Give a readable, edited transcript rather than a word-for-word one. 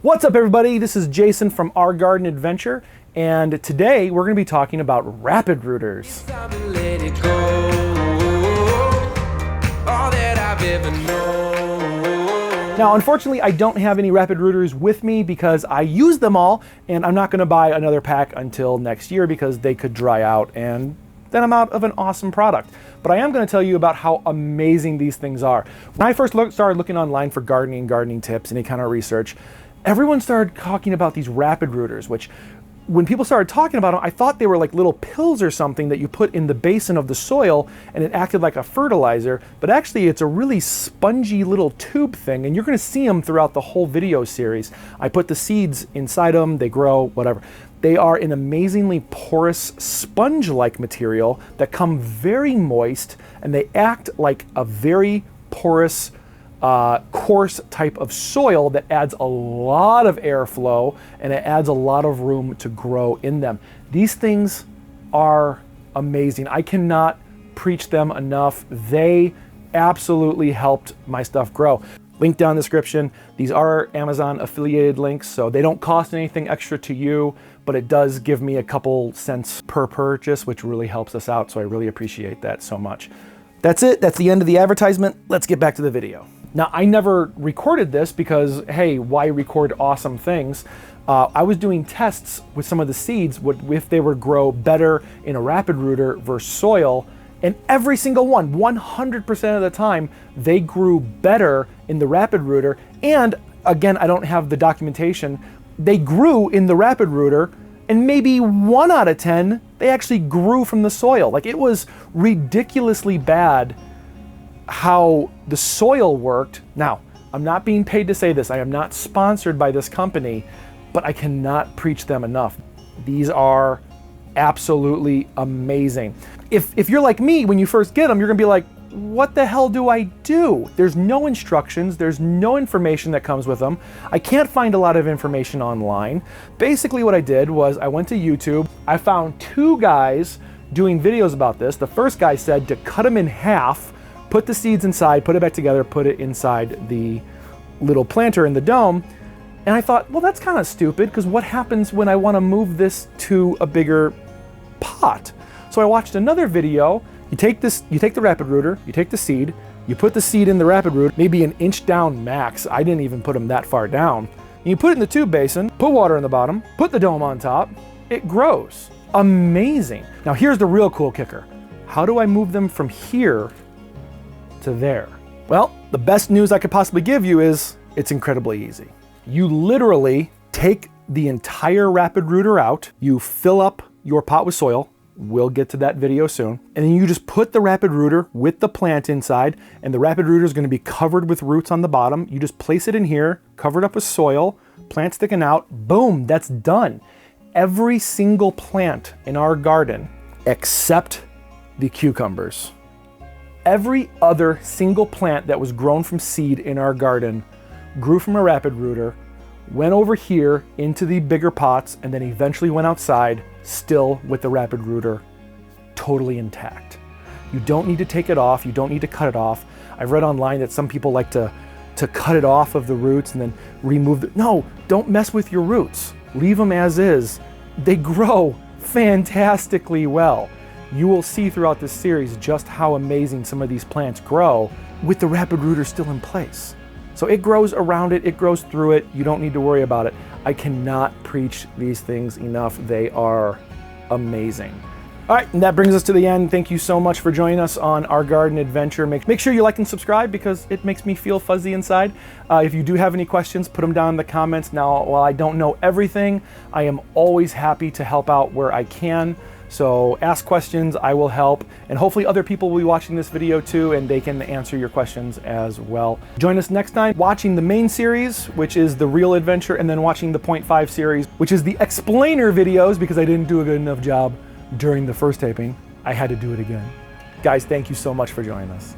What's up, everybody? This is Jason from Our Garden Adventure, and today we're going to be talking about rapid rooters. Now, unfortunately, I don't have any rapid rooters with me because I use them all, and I'm not going to buy another pack until next year because they could dry out, and then I'm out of an awesome product. But I am going to tell you about how amazing these things are. When I first started looking online for gardening tips, any kind of research, everyone started talking about these rapid rooters, which when people started talking about them, I thought they were like little pills or something that you put in the basin of the soil and it acted like a fertilizer, but actually it's a really spongy little tube thing, and you're going to see them throughout the whole video series. I put the seeds inside them, they grow, whatever. They are an amazingly porous sponge-like material that come very moist, and they act like a very porous coarse type of soil that adds a lot of airflow, and it adds a lot of room to grow in them. These things are amazing. I cannot preach them enough. They absolutely helped my stuff grow. Link down in the description. These are Amazon affiliated links, so they don't cost anything extra to you, but it does give me a couple cents per purchase, which really helps us out, so I really appreciate that so much. That's it. That's the end of the advertisement. Let's get back to the video. Now, I never recorded this because, hey, why record awesome things? I was doing tests with some of the seeds, if they would grow better in a rapid rooter versus soil, and every single one, 100% of the time, they grew better in the rapid rooter. And again, I don't have the documentation. They grew in the rapid rooter, and maybe 1 out of 10, they actually grew from the soil. Like, it was ridiculously bad how the soil worked. Now, I'm not being paid to say this. I am not sponsored by this company, but I cannot preach them enough. These are absolutely amazing. If you're like me, when you first get them, you're gonna be like, what the hell do I do? There's no instructions, there's no information that comes with them. I can't find a lot of information online. Basically what I did was I went to YouTube. I found 2 guys doing videos about this. The first guy said to cut them in half, put the seeds inside, put it back together, put it inside the little planter in the dome. And I thought, well, that's kind of stupid, because what happens when I want to move this to a bigger pot? So I watched another video. You take the rapid rooter, you take the seed, you put the seed in the rapid rooter, maybe an inch down max. I didn't even put them that far down. And you put it in the tube basin, put water in the bottom, put the dome on top, it grows. Amazing. Now here's the real cool kicker. How do I move them from here to there? Well, the best news I could possibly give you is it's incredibly easy. You literally take the entire rapid rooter out, you fill up your pot with soil. We'll get to that video soon. And then you just put the rapid rooter with the plant inside, and the rapid rooter is going to be covered with roots on the bottom. You just place it in here, covered up with soil, plant sticking out, boom, that's done. Every single plant in our garden, except the cucumbers, every other single plant that was grown from seed in our garden grew from a rapid rooter, went over here into the bigger pots, and then eventually went outside, still with the rapid rooter totally intact. You don't need to take it off. You don't need to cut it off. I've read online that some people like to cut it off of the roots and then remove the... No, don't mess with your roots. Leave them as is. They grow fantastically well. You will see throughout this series just how amazing some of these plants grow with the rapid rooter still in place. So it grows around it, it grows through it. You don't need to worry about it. I cannot preach these things enough. They are amazing. All right, and that brings us to the end. Thank you so much for joining us on Our Garden Adventure. Make sure you like and subscribe because it makes me feel fuzzy inside. If you do have any questions, put them down in the comments. Now, while I don't know everything, I am always happy to help out where I can. So ask questions, I will help, and hopefully other people will be watching this video too, and they can answer your questions as well. Join us next time watching the main series, which is the real adventure, and then watching the 0.5 series, which is the explainer videos, because I didn't do a good enough job during the first taping. I had to do it again. Guys, thank you so much for joining us.